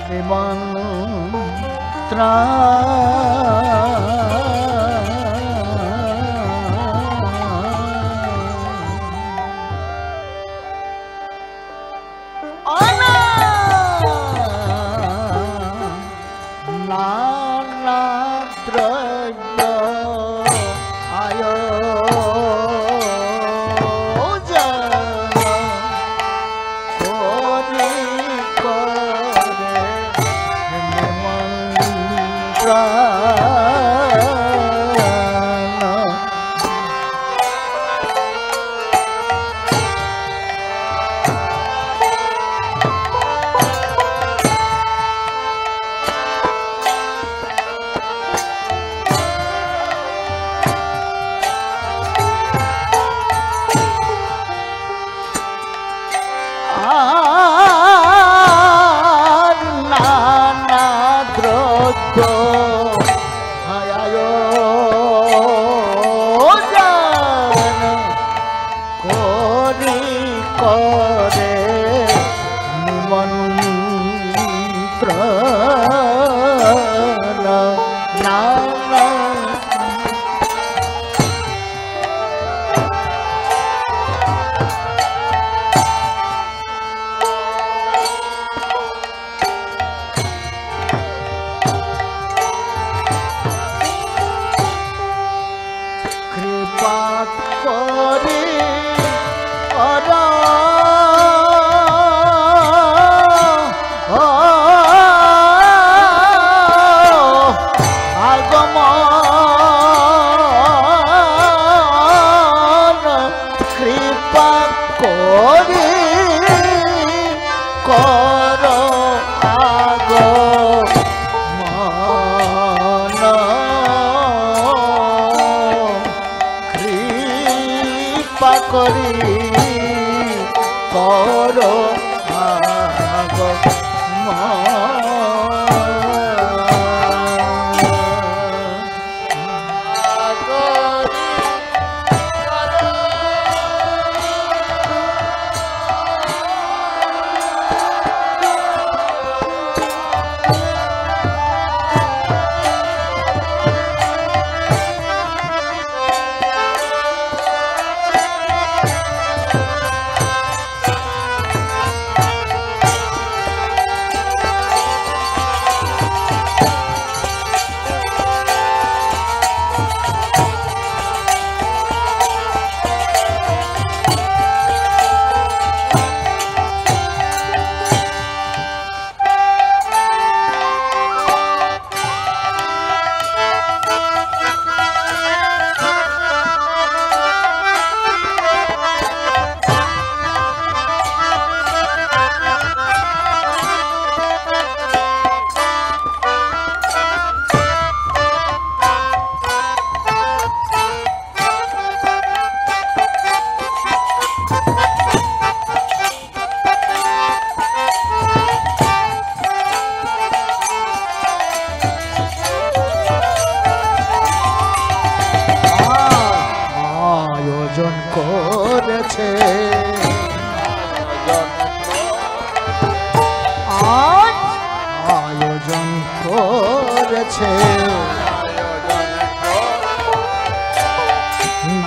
নিমন্ত্রণ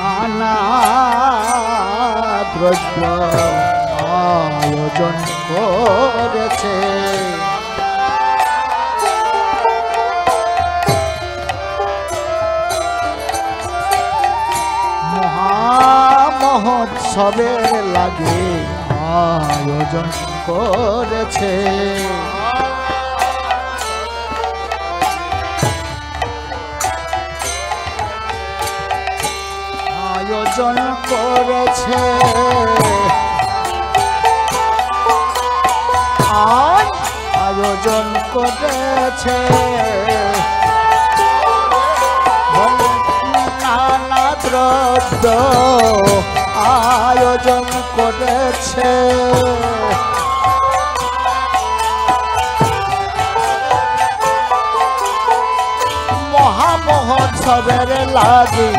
নানা দ্রব্য আয়োজন করেছে। মহামহোৎসবের লাগে আয়োজন করেছে। আয়োজন করেছে আয়োজন করেছে নানা দ্রব্য আয়োজন করেছে। মহামহোৎসবের লাগি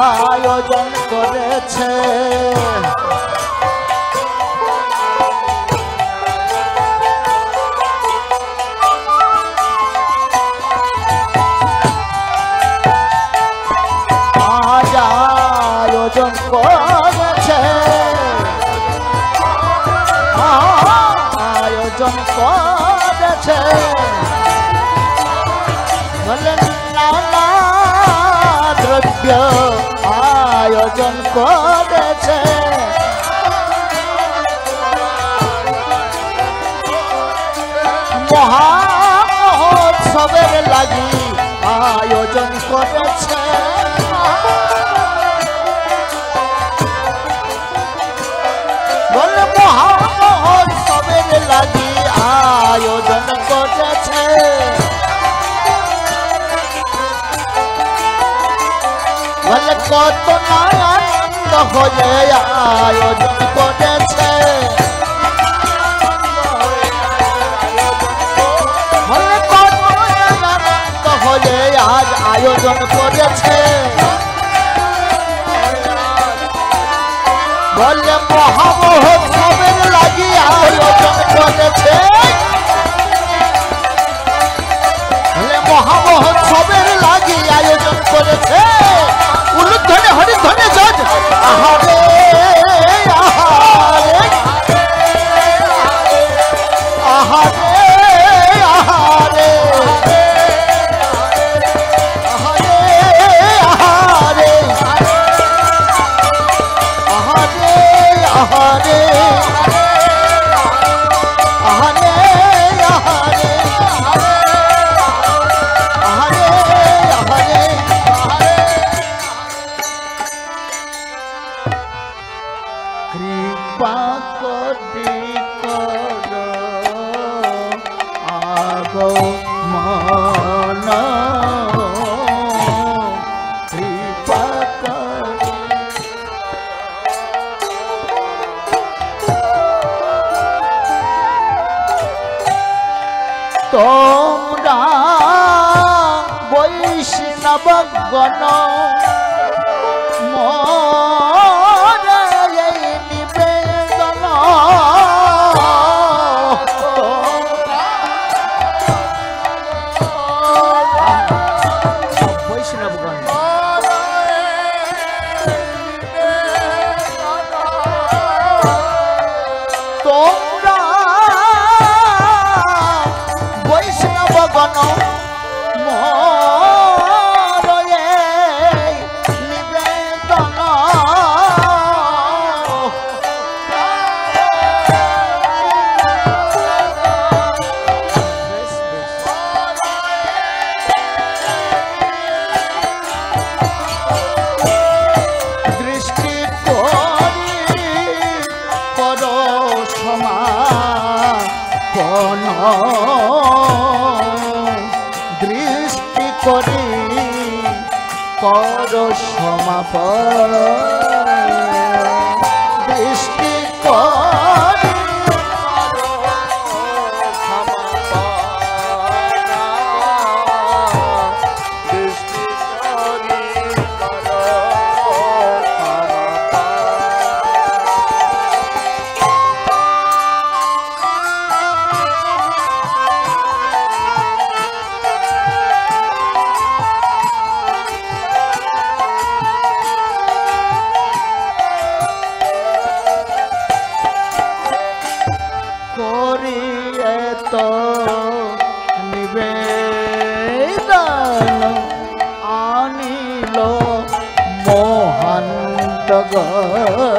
আয়োজন করেছে। আয়োজন করেছে বলেন নানা দ্রব্য আয়োজন করেছে মহোৎসবের লাগি আয়োজন করেছে বলে মহোৎসবের লাগি আয়োজন করেছে বলে কত আনন্দ হয়ে আয়োজন করেছে বলে কত আনন্দ হয়ে আজ আয়োজন করেছে বলে মহামহোৎসবের লাগি আয়োজন করেছে বলে মহামহোৎসবের লাগি আয়োজন করেছে উলুধ্বনি হরিধ্বনি যজ আহারে আহারে আহারে আহারে আহারে আহারে আহারে আহারে কৃপা করে কর আগমন কৃপা করে তোমরা বৈষ্ণবগণ দৃষ্টি করি কর সমাপন দৃষ্টি করি নিবেদন আনিল মোহান্ত গণ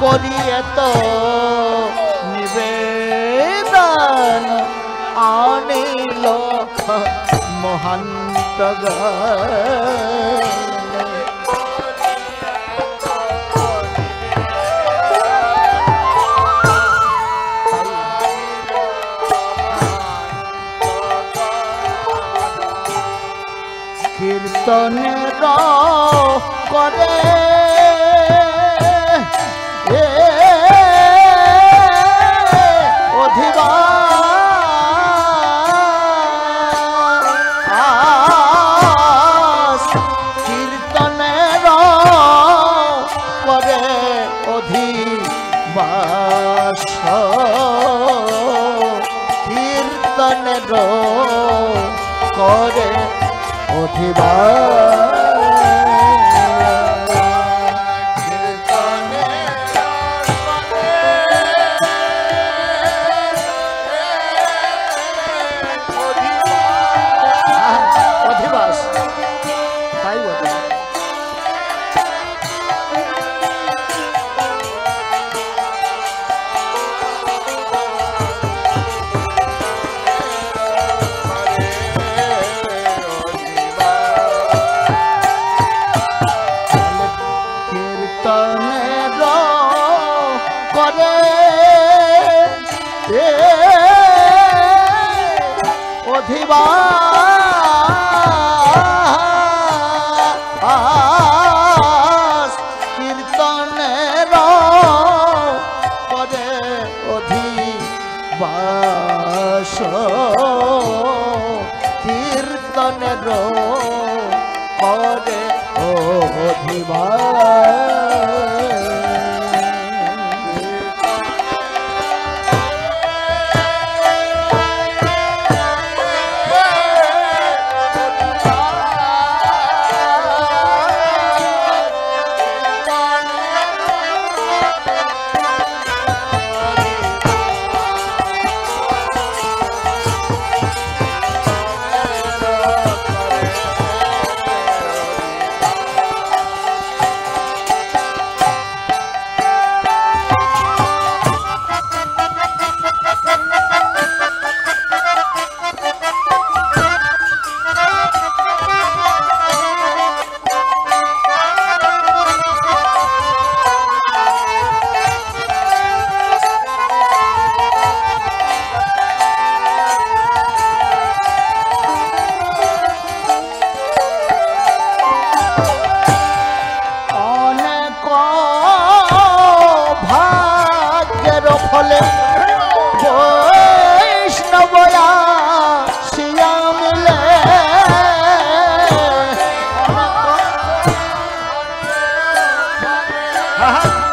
করিয়ে তো নিবেদন আনিল মহান্ত কীর্তনের করে কীর্তনের করে অধিবাস করে অধিবাস অধিবাস কীর্তনের করে অধিবাস কীর্তনের করে অধিবাস ফলে বৈষ্ণবয়া শিয়া মিলে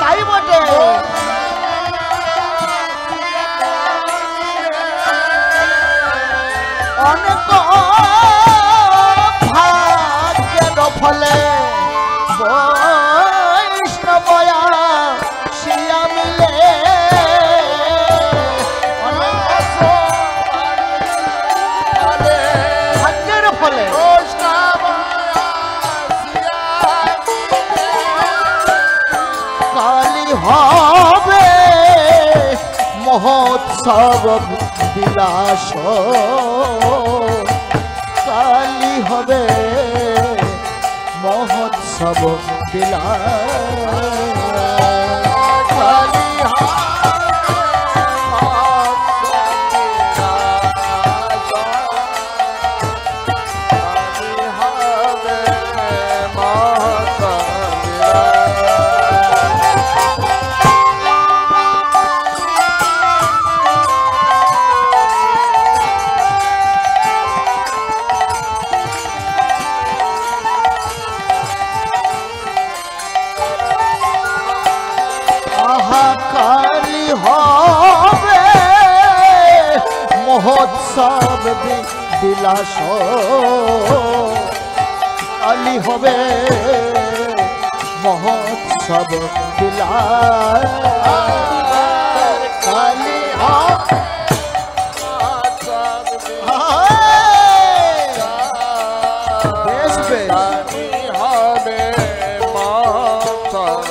তাই বটে অনেক ভাগ্যের ফলে বৈষ্ণবয়া শিয়া মিলে হবে মহোৎসব বিলাস কালী হবে মহোৎসব বিলাস কালী হবে মহোৎসব বিলাস কালী হবে মহোৎসব বিলাস কালী বেশ বেশ হবে মহোৎসব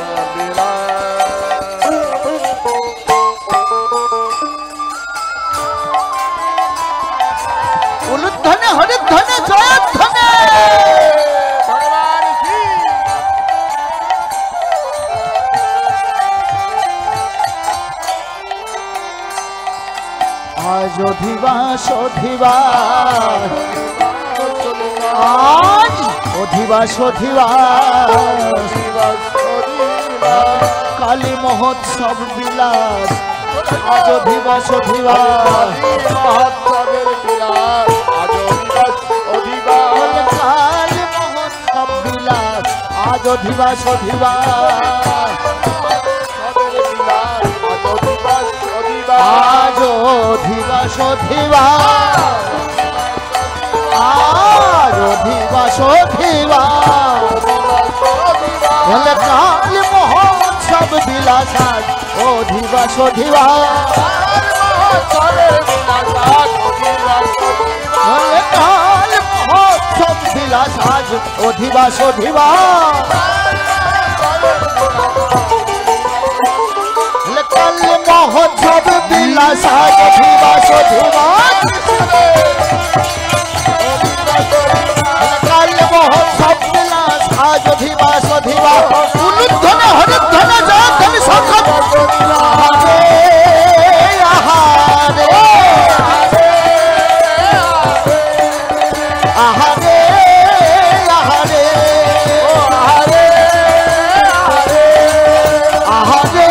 ধনে হরে ধনে জয় ধনে ভগবান কি আজ অধিবাস অধিবাস আজ অধিবাস অধিবাস কালী মহোৎসব বিলাস আজ অধিবাস অধিবাস মহোৎসবের বিলাস আজ অধিবাস কালী মহোৎসব বিলাস আজ অধিবাস অধিবাস আজ অধিবাস অধিবাস অধিবাস বলে কাল মহোৎসব বিলাস আজ অধিবাস বলে কাল মহোৎসব বিলাস আজ অধিবাস কাল মহোৎসব বিলাস আজ অধিবাস কাল মহোৎসব বিলাস আজ অধিবাস অনুধ্বনে হরিধ্বনে জয়ধ্বনি শঙ্খ আহারে আহারে আহারে আহারে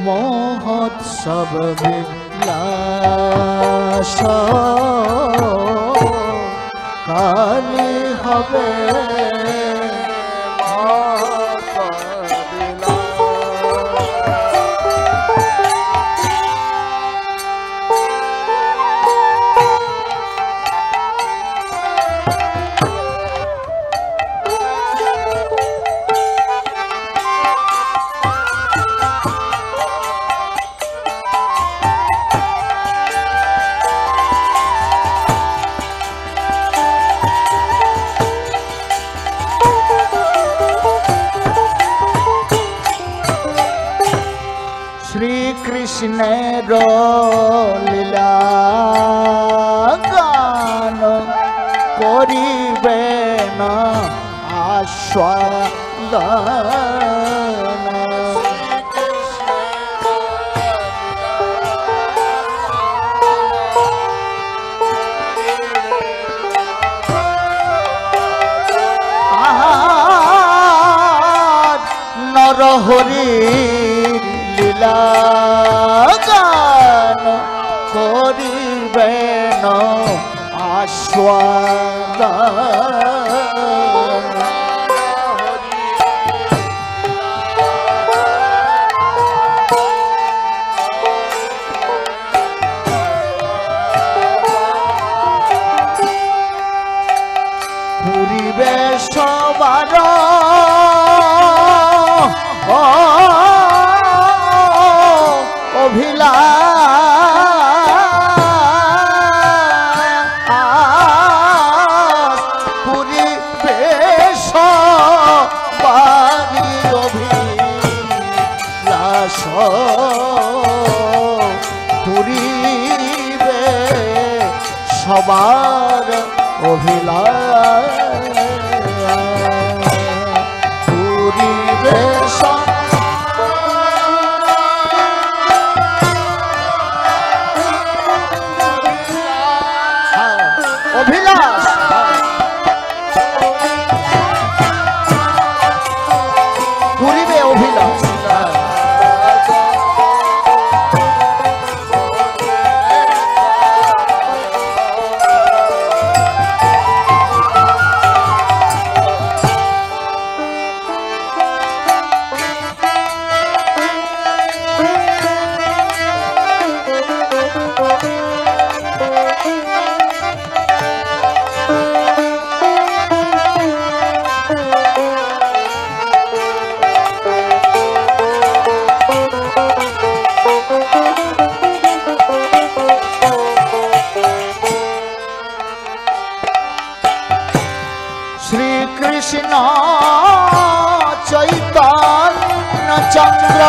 মহোৎসব বিলাস কালি হবে কৃষ্ণের লীলা গান করিবেন আস্বাদন নরহরি লীলা গান করিবেন আস্বাদন পুরিবে সবার অভিলাষ পরিবেশ বাণী অভিলাষ পুরিবে সবার অভিলাষ পরিবেশ অভিলাষ পুরিবে অভিলাষ শ্রীকৃষ্ণ চৈতন্য চন্দ্র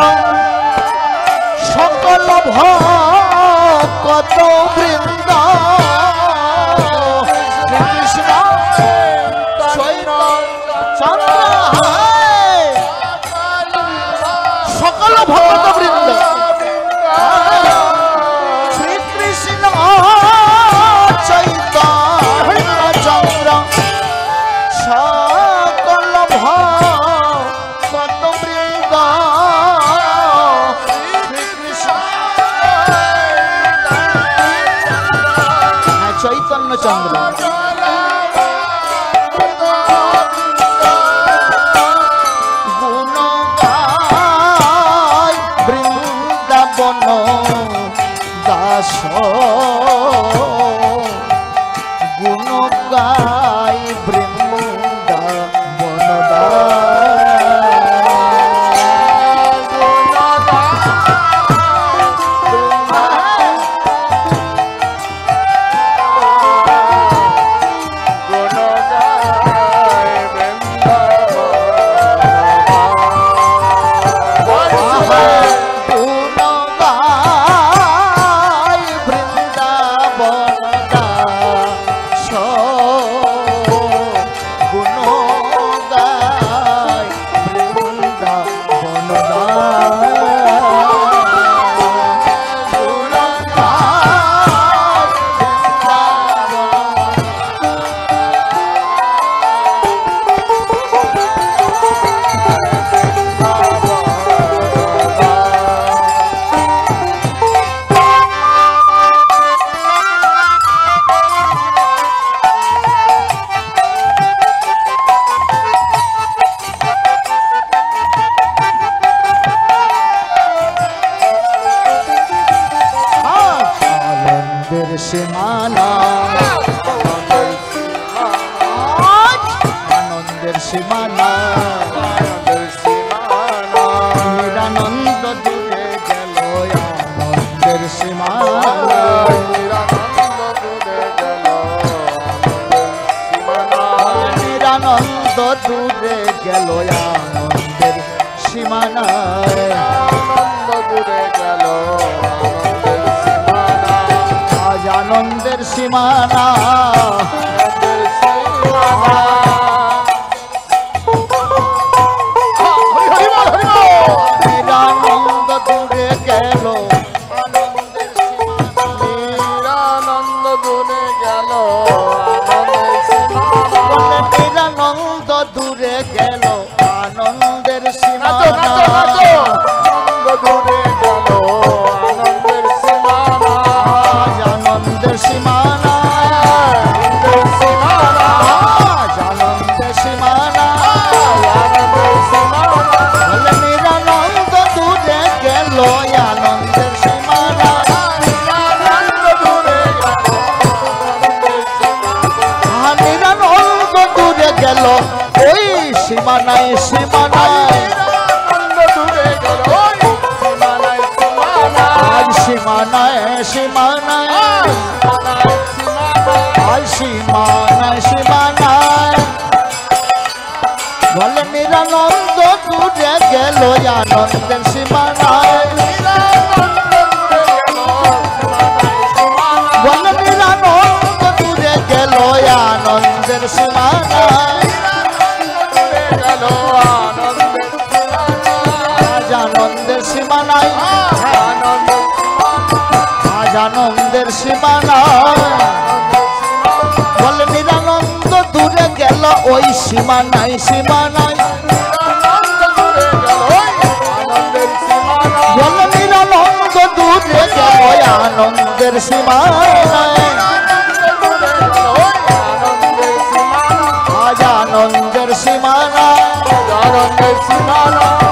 সকল ভক্ত বৃন্দ শ্রীকৃষ্ণ চৈতন্য চন্দ্র সকল ভক্ত বৃন্দ শ্রীকৃষ্ণ চন্দ্র গুণ গায় বৃন্দাবন দাস গুণ গায় বৃন্দাবন সীমানা আনন্দের সীমানা নিরানন্দ দূরে গেল আনন্দের সীমানা নিরানন্দ দূরে গেল আনন্দের সীমানা আনন্দের সীমানা নিরানন্দ দূরে গেল নিরানন্দ দূরে গেল নিরানন্দ দূরে গেল আনন্দের সীমানা দূরে গেল আনন্দের সীমানা আনন্দের সীমানা নিরানন্দ দূরে গেল আনন্দের সীমানা নিরানন্দ দূরে গেল ওই সীমানায় সীমানায় সীমানায় সীমানায় সীমানায় সীমানায় বলে নিরানন্দ দূরে গেল আনন্দের সীমানায় বলে নিরানন্দ দূরে গেল আনন্দের সীমানায় আনন্দের সীমানায় আনন্দের সীমানায় বলে নিরানন্দ দূরে গেল ওই সীমানায় সীমানায় বলে নিরানন্দ দূরে গেল আনন্দের সীমানায় আজ আনন্দের সীমানায় আনন্দের সীমানায়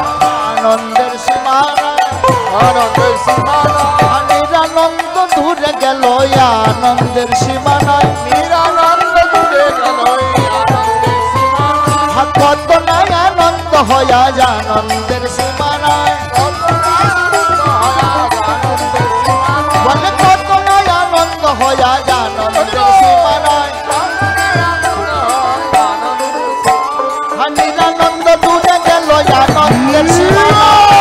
আনন্দের সীমানায় আনন্দের সীমানায় নিরানন্দ দূরে গেল আনন্দের সীমানায় নিরানন্দ দূরে গেল আনন্দের সীমানায় কত নাই আনন্দ হয়া আনন্দের সীমানায় বলে কত নাই আনন্দ হয়া আনন্দের সীমানায় নিরানন্দ দূরে গেল আনন্দের সীমানায়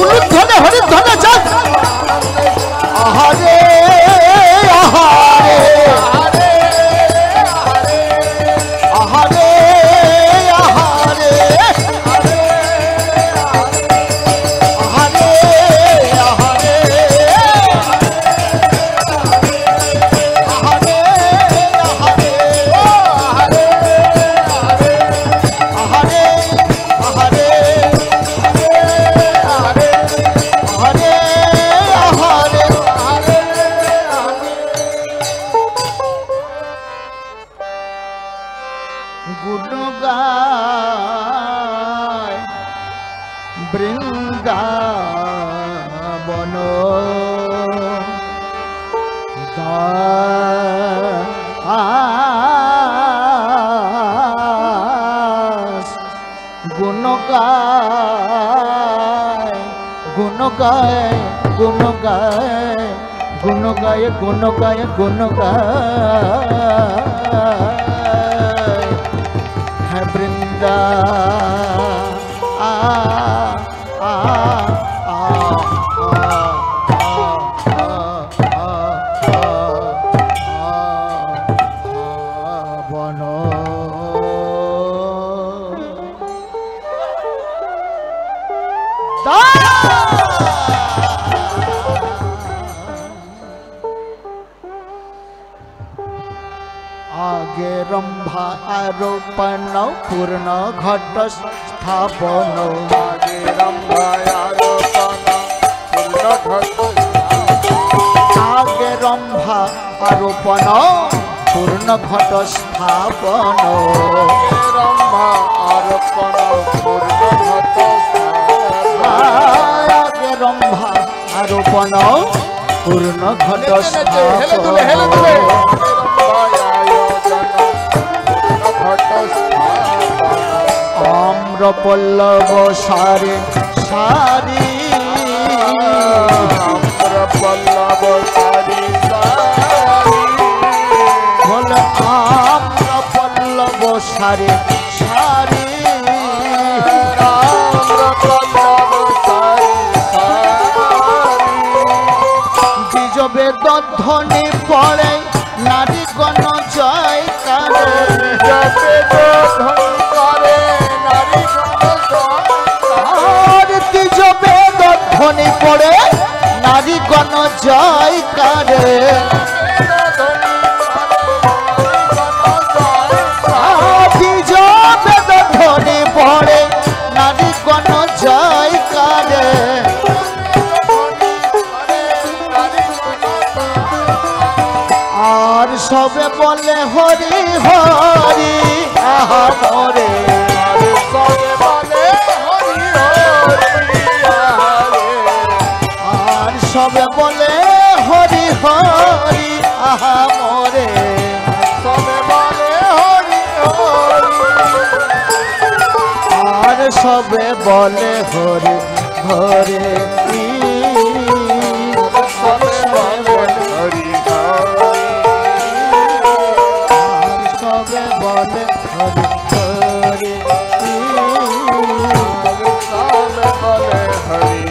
উলুধ্বনে হরিধ্বনে চাঁদ আহারে আহারে আহারে আহারে আহারে আহারে বৃন্দাবন গুণ গায় গুণ গায় গুণ গায় গুণ গায় গুণ গায় গুণ গায় হ্যাঁ বৃন্দা आगे रंभा आरोपण पूर्ण घट स्थापन आगे रंभा आरोपण पूर्ण घट आगे रंभा आरोपण पूर्ण घट स्थापन रंभा आरोपण पूर्ण घट आगे रंभा आरोपण पूर्ण घट स्थापन आम्र पल्लव सारे सारी आम्र पल्लव सारी सारी बोल आम्र पल्लव सारे सारी आम्र पल्लव सारी सारी बीज वेद ध्वनि पड़े नारी गण जय करे ধ্বনি পড়ে নারী গণ জয় করে বীজ বেদ ধ্বনি পড়ে নারী গণ জয় করে আর সবে বলে হরি হরি আহা মরে সবে বলে হরি হরি আর সবে বলে হরি হরি আহা মরে সবে বলে হরি হরি আর সবে বলে হরি হরি সবে বলে হরি হরি আর সবে বলে হরি হরি সবে বলে হরি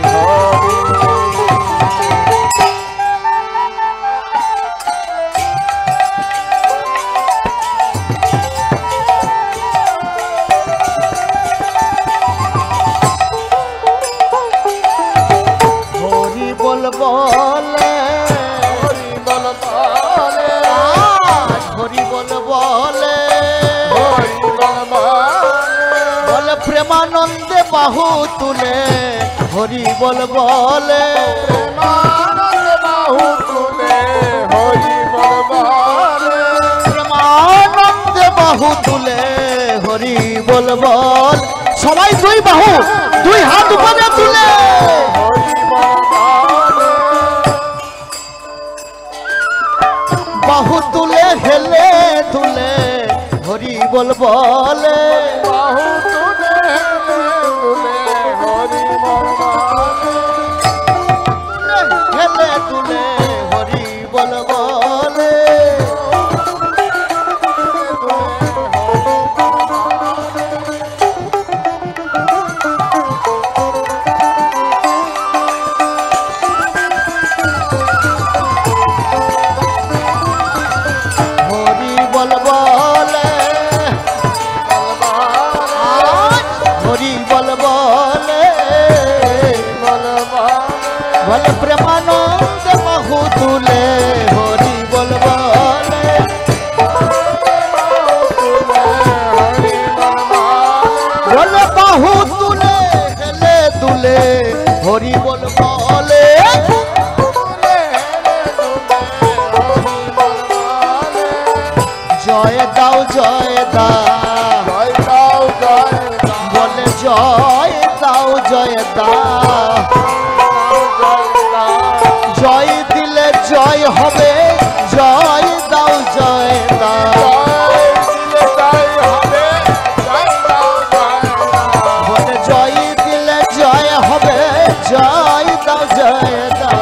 হরি বল বলে হরি বল বলে হরি বল বলে হরি বল বলে প্রেমানন্দে বাহু তুলে হরি বল বলে প্রেমানন্দ বাহু তুলে হরি বল বলে প্রেমানন্দে বাহু তুলে হরি বল বল সবাই দুই বাহু দুই হাত উপরে তুলে হরি বল বলে বাহু তুলে হেলে তুলে হরি বল বলে বাহু তুলে তুলে হরি বল বলে হেলে তুলে হরি বল বলে হরি বল বলে হরি বল বলে বলে প্রেমানন্দ বাহু তুলে হরি বল বলে বলে বাহু তুলে হেলে তুলে হরি বল বলে জয় দাও জয় দাও বলে জয় দাও জয় দাও জয় দিলে জয় হবে, জয় দাও জয় দাও। বলে জয় দিলে জয় হবে, জয় দাও জয় দাও।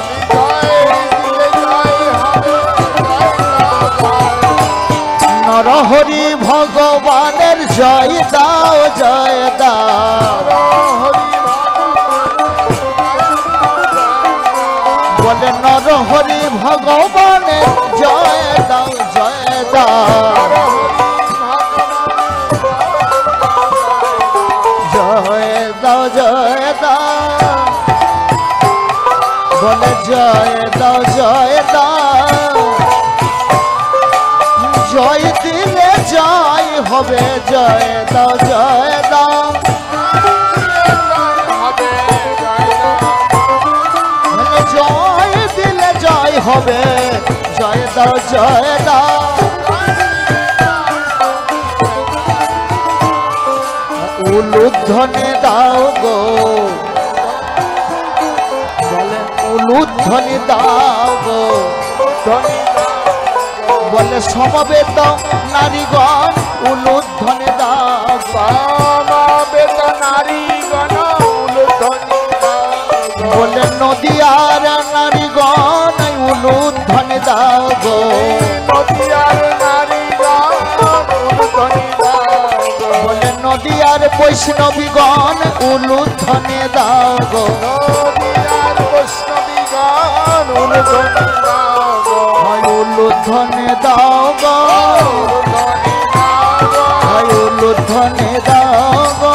নরহরি ভগবানের জয় দাও জয় দাও। বলে নরহরি ভগবানের জয় দাও জয় দাও। জয় দাও জয় দাও। বলে জয় দাও জয় দাও। জয় দিলে জয় হবে, জয় দাও জয় দাও। জয় দিলে জয় হবে, জয় দাও জয় দাও। উলুধ্বনি দাও গো, বলে উলুধ্বনি দাও গো। বলে সমবেত নারীগণ উলুধ্বনি দাও। সমবেত নারীগণ উলুধ্বনি দাও। বলে নদিয়ার নারীগণ উলুধ্বনি দাও গো। নদিয়ার নারীগণ উলুধ্বনি দাও। বলে নদিয়ার বৈষ্ণবীগণ উলুধ্বনি দাও গো। নদিয়ার বৈষ্ণবীগণ উলুধ্বনি দাও গো। উলুধ্বনি দাও গো। উলুধ্বনি দাও গো।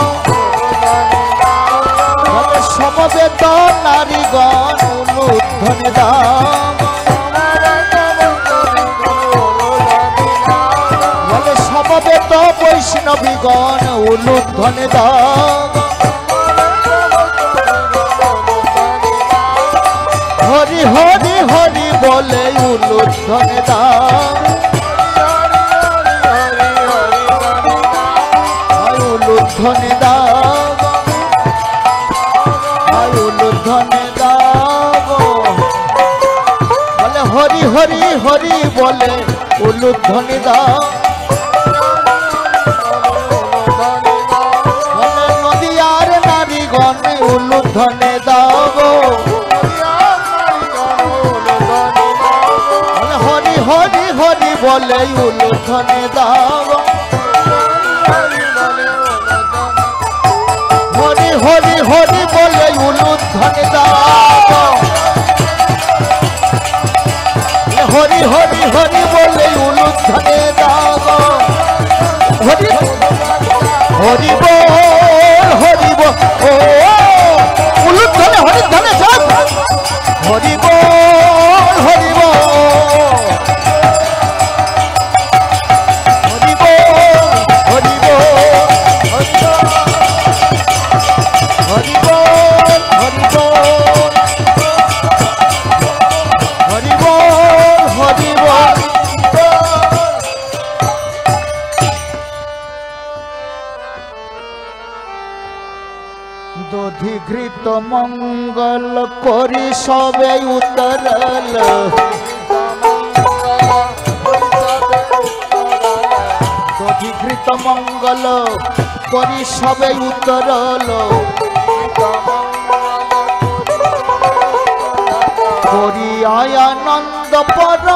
বলে সমবেত নারীগণ উলুধ্বনি দাও। বলে সমবেত বৈষ্ণবীগণ উলুধ্বনি দাও। হরি হরি হরি বলে উলুধ্বনি দাও। উলুধ্বনি দাও। উলুধ্বনি দাও। বলে হরি হরি হরি বলে উলুধ্বনি দাও। বলে নদিয়ার নারীগণ উলুধ্বনি দাও গো। বলে হরি হরি হরি বলে উলুধ্বনি দাও গো। হরি হরি হরি বলে উলুধ্বনি দাও। হরি হরি হরি বলে উলুধ্বনি দাও। হরি হরি বল হরি বল। ও উলুধ্বনি হরিধ্বনি সব। হরি বল হরি বল। হরি বল হরি বল। হরি বল হরি বল। হরি বল হরি বল। দধিঘৃত মঙ্গল করি সবে উতরল। দধিঘৃত মঙ্গল করি সবে উতরল। করি আনন্দ পরকার।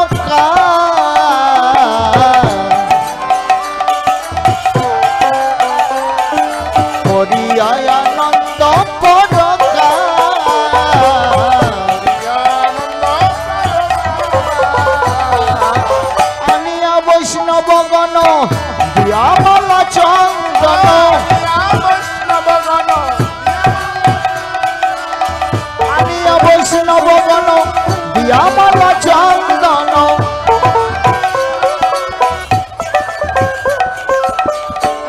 করি আনন্দ পরকার। আনিয়া বৈষ্ণবগণ দিয়ামালা চন্দন। আনিয়া বৈষ্ণবগণ দিয়ামালা চন্দন।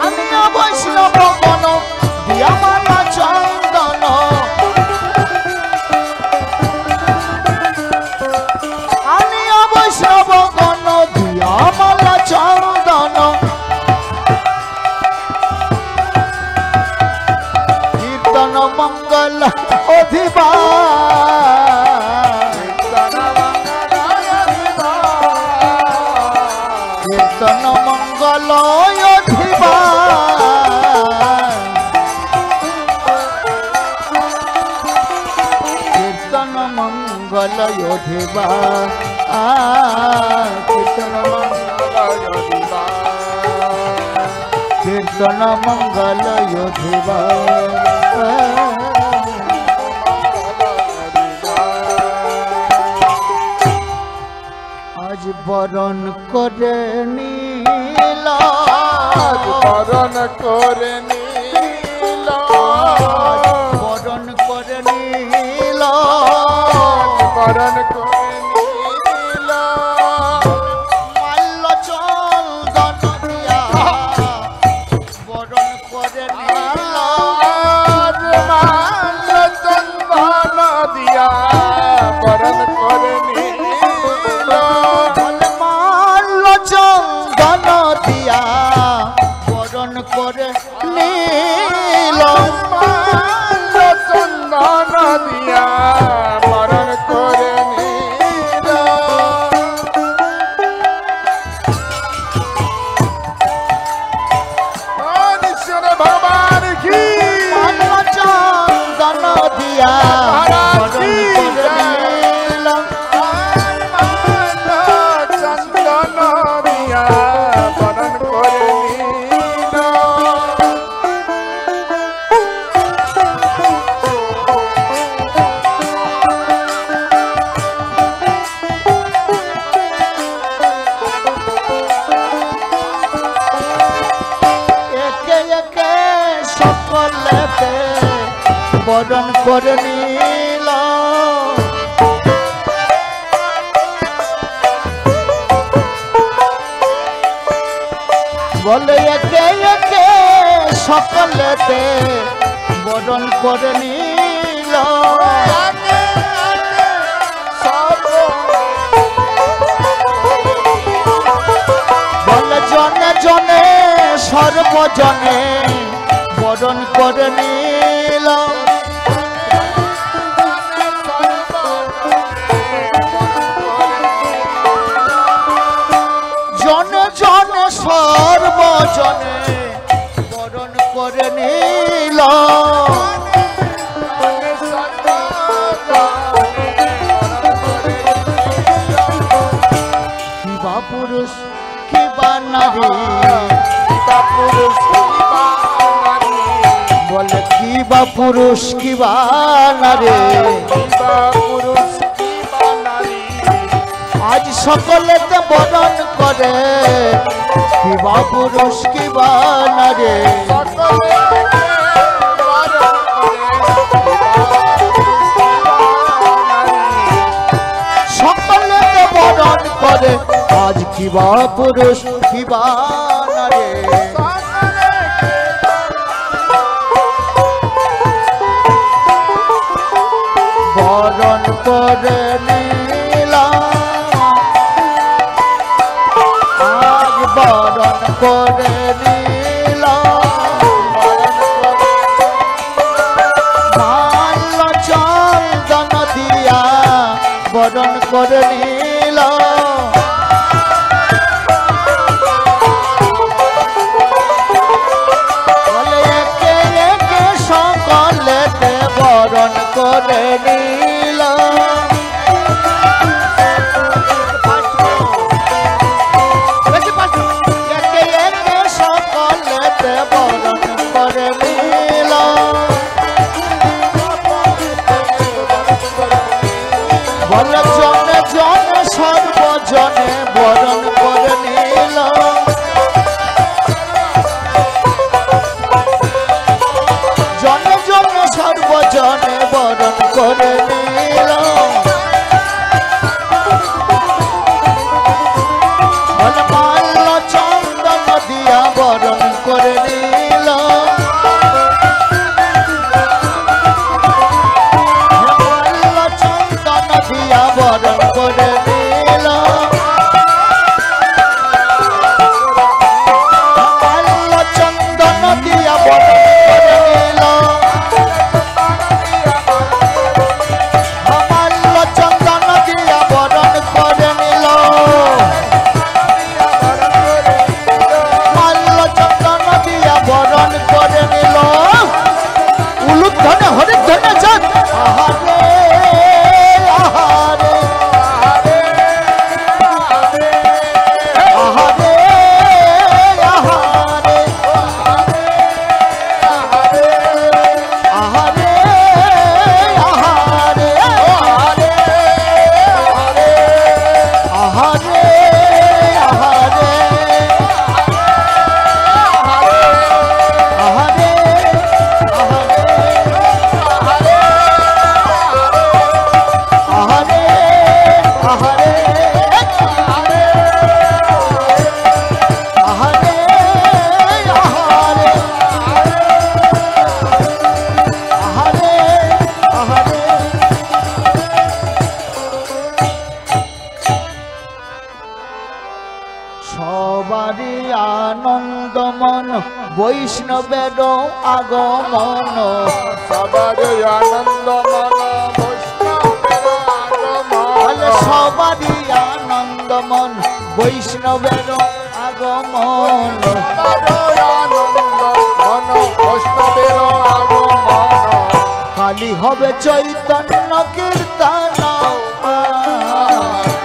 আনিয়া বৈষ্ণবগণ দিয়ামালা চন্দন। আনিয়া বৈষ্ণবগণ দিয়ামালা চন্দন। কীর্তন মঙ্গল অধি অধিবা কীর্তন মঙ্গল অধিবা কীর্তন মঙ্গল অধিবা কীর্তন কীর্তন মঙ্গল অধিবা আজ বরণ করে নীল বরণ করে নীল বরণ করে নীল বরণ করে নীল মাল্য চন্দন দিয়া বরণ করে নীল মাল্য চন্দন দিয়া বরণ করে নীল মাল্য চন্দন দিয়া বরণ করে নীল মাল্য চন্দন দিয়া বরণ করে নীল ঈশ্বর ভগবান কি মাল্য চন্দন দিয়া বরণ করে নীল চন্দন দিয়া বরণ করে নীল একে একে সকলেতে বরণ করে নিল বলে একে একে সকলেতে বরণ করে নিল বলে জনে জনে সর্বজনে বরণ করে নিল জনে জনে সর্বজনে বরণ করে নিল কিবা পুরুষ কিবা নারী বলে কিবা পুরুষ কিবা নারী আজ সকলেতে বরণ করে কিবা পুরুষ কিবা নারী সকলেতে বরণ করে আজ কিবা পুরুষ কিবা নারী বরণ করে নিলাম আজ বরণ করে নিলাম মাল্য চন্দন দিয়া বরণ করে নিলাম বলে একে একে সকলেতে বরণ করে নিলাম একে একে সকলেতে বরণ করে নিলাম বলে জনে জনে সর্বজনে বরণ করে নিলাম জনে জনে সর্বজনে বরণ করে নিলাম বলে মাল্য চন্দন দিয়া বরণ করে নিলাম মাল্য চন্দন দিয়া বরণ করে নিলাম মাল্য চন্দন দিয়া বরণ করে নিলাম বৈষ্ণবের আগমন সবারই আনন্দ মন বৈষ্ণবের আগমন সবারই আনন্দ মন বৈষ্ণবের আগমন সবারই আনন্দ মন বৈষ্ণবের আগমন খালি হবে চৈতন্য কীর্তন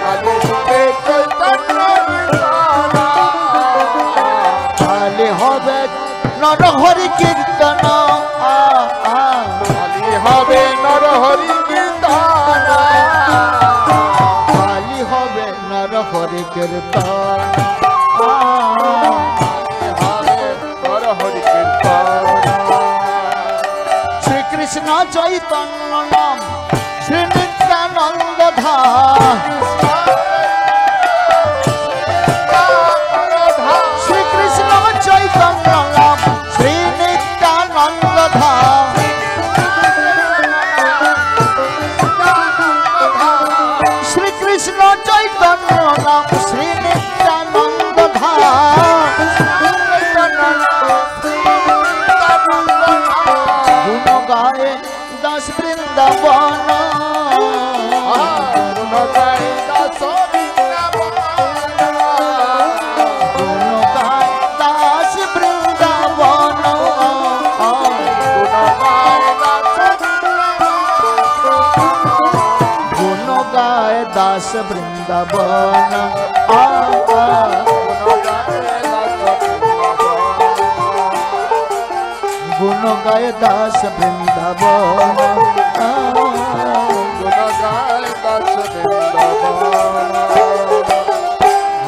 কালী রূপে চৈতন্য কীর্তন খালি হবে নরহরি কীর্তন কালী হবে নরহরি কীর্তন খালি হবে নরহরি কীর্তন হবে নরহরি কীর্তন শ্রীকৃষ্ণ চৈতন্য নাম শ্রী নিত্যানন্দ ধাম শ্রীকৃষ্ণ চৈতন্য নাম শ্রী নিত্যানন্দ ধাম শ্রীকৃষ্ণ চৈতন্য নাম শ্রী নিত্যানন্দ ধাম গুণ গায়ে দাস বৃন্দাবন গুণ গায়ে দাস বৃন্দাবন গুণ গায়ে দাস বৃন্দাবন গুণ গায়ে দাস বৃন্দাবন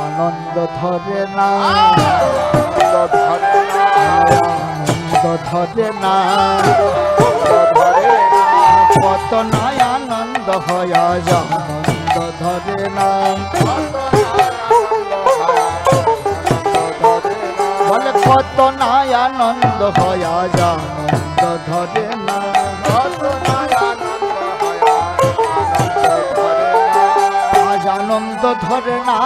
আনন্দ ধরে না আনন্দ ধরে না কত নয় আনন্দ হয় আজ আনন্দ ধরে না বলে কত নয় আনন্দ হয় আজ আনন্দ ধরে না আজ আনন্দ ধরে না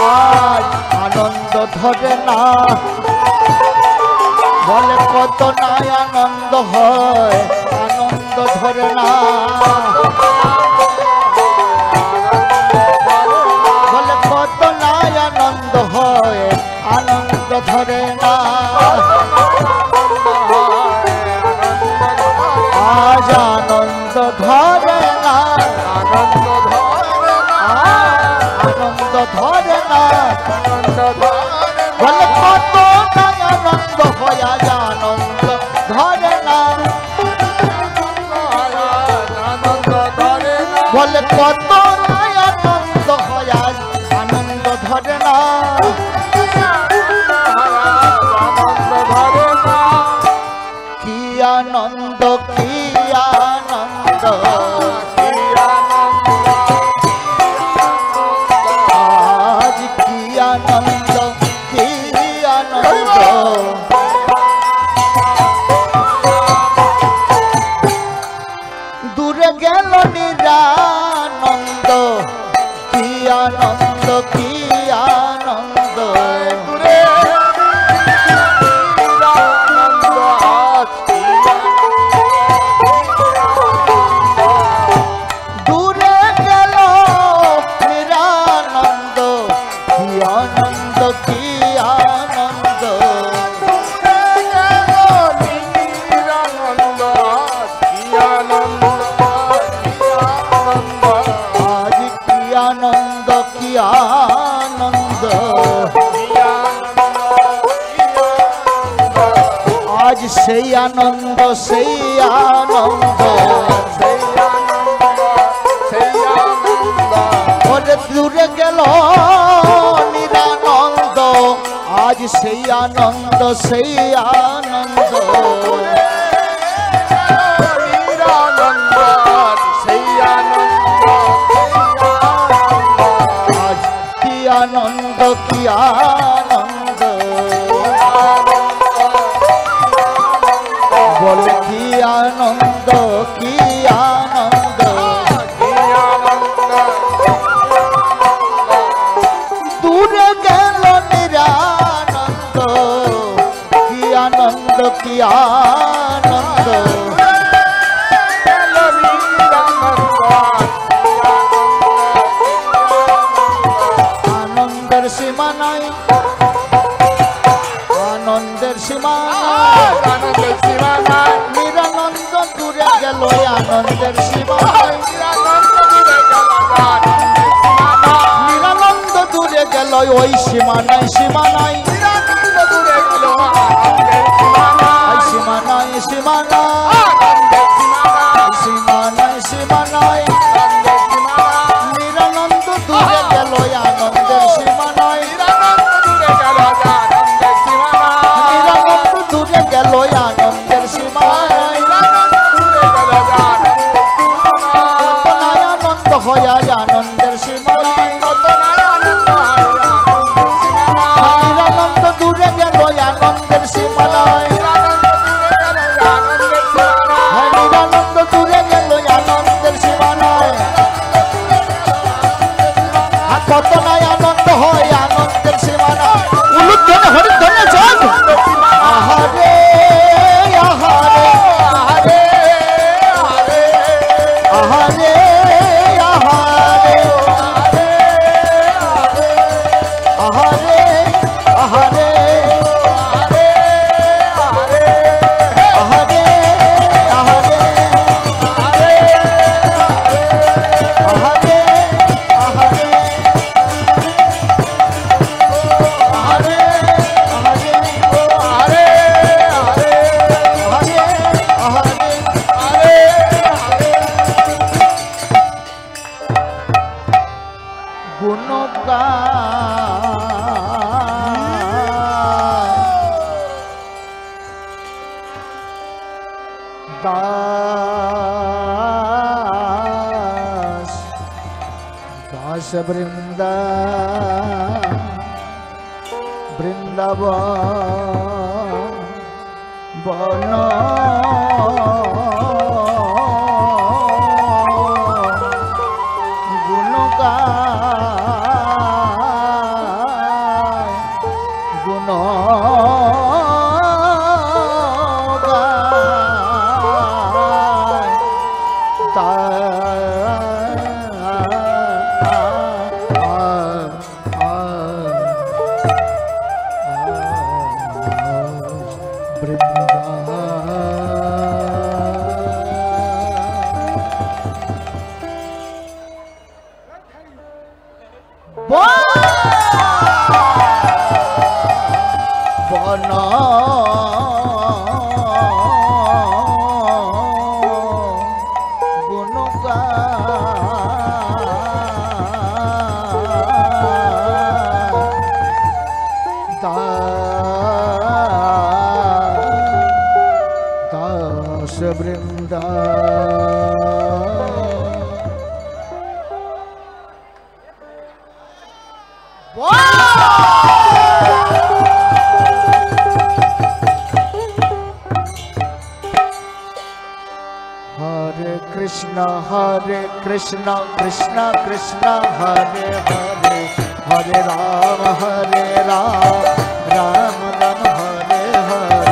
আজ আনন্দ ধরে না বলে কত নাই আনন্দ হয় আনন্দ ধরে না বলে কত নাই আনন্দ হয় আনন্দ ধরে না আজ আনন্দ ধরে না আনন্দ ধরে না বলে কত নাই আনন্দ হয় আজ আনন্দ ধরে না বলে কত নাই আনন্দ হয় আজ আনন্দ ধরে না কি আনন্দ কি আনন্দ আজ কি আনন্দ কি আনন্দ দূরে গেল নিরানন্দ কি আনন্দ কি আনন্দ দূরে গেল নিরানন্দ কি আনন্দ কি আনন্দ আজ কি আনন্দ কি আনন্দ আজ সেই আনন্দ সেই আনন্দ ওরে দূরে গেল নিরানন্দ আজ সেই আনন্দ সেই আনন্দ আজ কি আনন্দ কি আনন্দ বলে কি আনন্দ কি আনন্দ দূরে গেল নিরানন্দ আনন্দ আনন্দের সীমা নাই আনন্দের সীমা নিরানন্দ দূরে গেল আনন্দের সীমা নিরানন্দ দূরে গেল ওই সীমা নাই সীমা নাই সীমা নাই সীমা নাই সীমা নাই সীমা নাই নিরানন্দ দূরে গেল আনন্দের সীমা নাই নিরানন্দ দূরে গেল আনন্দের সীমা আনন্দ হইয়া আনন্দের সীমা নিরানন্দ দূরে গেল আনন্দের সীমা নিরানন্দ দূরে গেল আনন্দের সীমা কত নাই আনন্দ হয় আনন্দের সীমা উলুধ্বনি হরিধ্বনি জগ আহারে আহারে আহারে আহারে আহারে আহারে আহারে दास दास वृंदा वृंदावन बन गुण गाय गुण दास वृंदा हरे कृष्णा कृष्णा कृष्णा हरे हरे हरे राम राम राम हरे हरे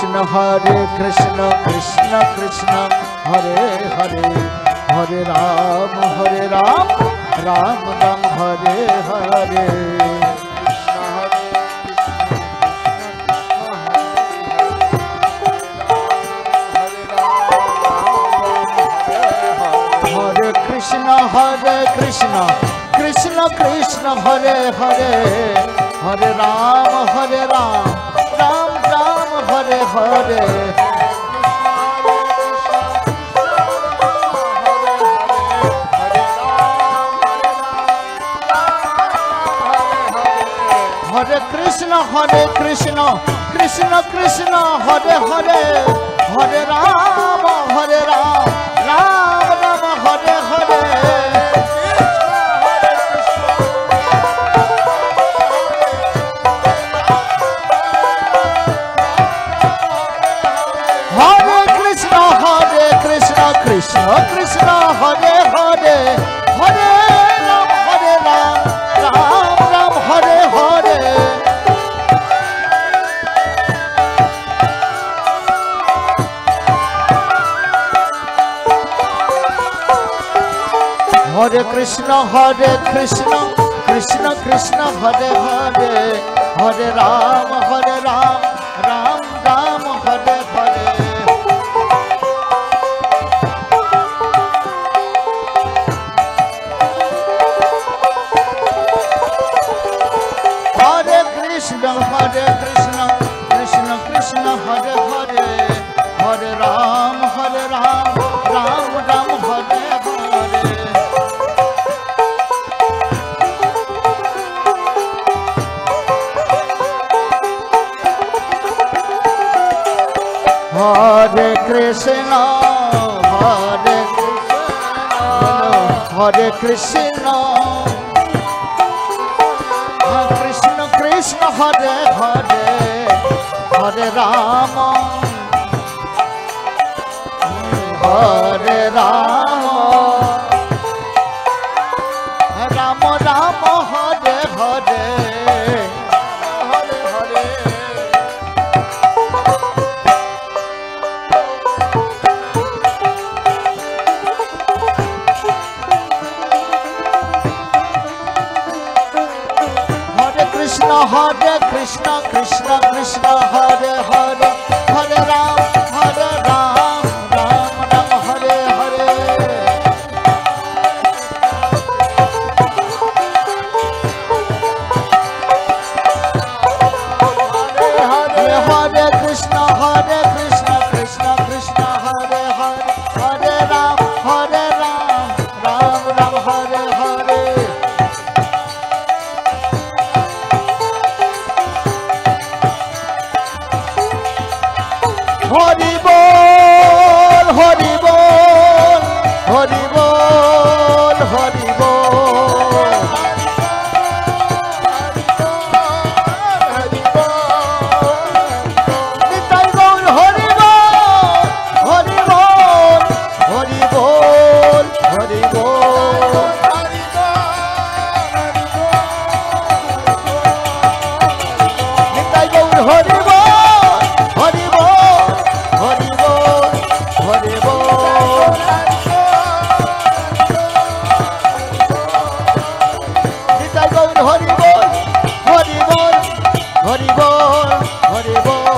हरे कृष्ण कृष्ण कृष्ण हरे हरे हरे राम राम राम हरे हरे हरे कृष्ण कृष्ण कृष्ण हरे हरे हरे राम राम राम हरे हरे हरे कृष्ण कृष्ण कृष्ण हरे हरे हरे राम राम राम हरे हरे कृष्ण कृष्ण हरे हरे हरे राम राम राम हरे हरे हरे कृष्ण कृष्ण कृष्ण हरे हरे हरे राम राम राम हरे हरे हरे कृष्ण कृष्ण कृष्ण हरे हरे हरे राम राम राम हरे हरे हरे कृष्ण हरे कृष्ण कृष्ण कृष्ण हरे हरे हरे राम राम राम हरे हरे हरे हरे हरे कृष्ण कृष्ण कृष्ण हरे हरे हरे राम राम राम हरे हरे हरे कृष्ण कृष्ण कृष्ण हरे हरे हरे राम राम राम हरे हरे हरि बोल हरि बोल हरि बोल हरि बोल निताई गौर हरि बोल हरि बोल हरि बोल हरि बोल निताई गौर हरि बोल हरि बोल हरि बोल हरि बोल निताई गौर हरि बोल हरि बोल हरि बोल हरि बोल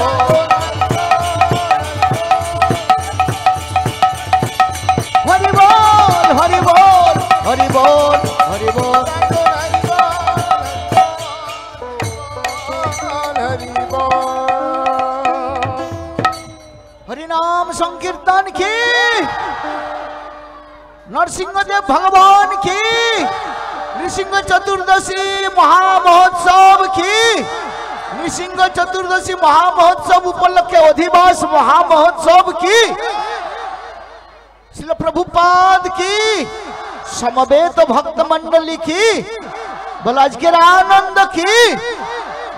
हरि बोल हरि बोल हरि बोल हरि बोल हरिनाम संकीर्तन की नरसिंहदेव भगवान की नृसिंह चतुर्दशी महामहोत्सव की नृसिंह चतुर्दशी महामहोत्सव उपलक्ष्य अधिवास महामहोत्सव की श्रील प्रभुपाद की समवेत भक्त मंडली की बलाज के आनंद की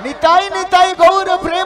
निताई निताई गौर प्रेम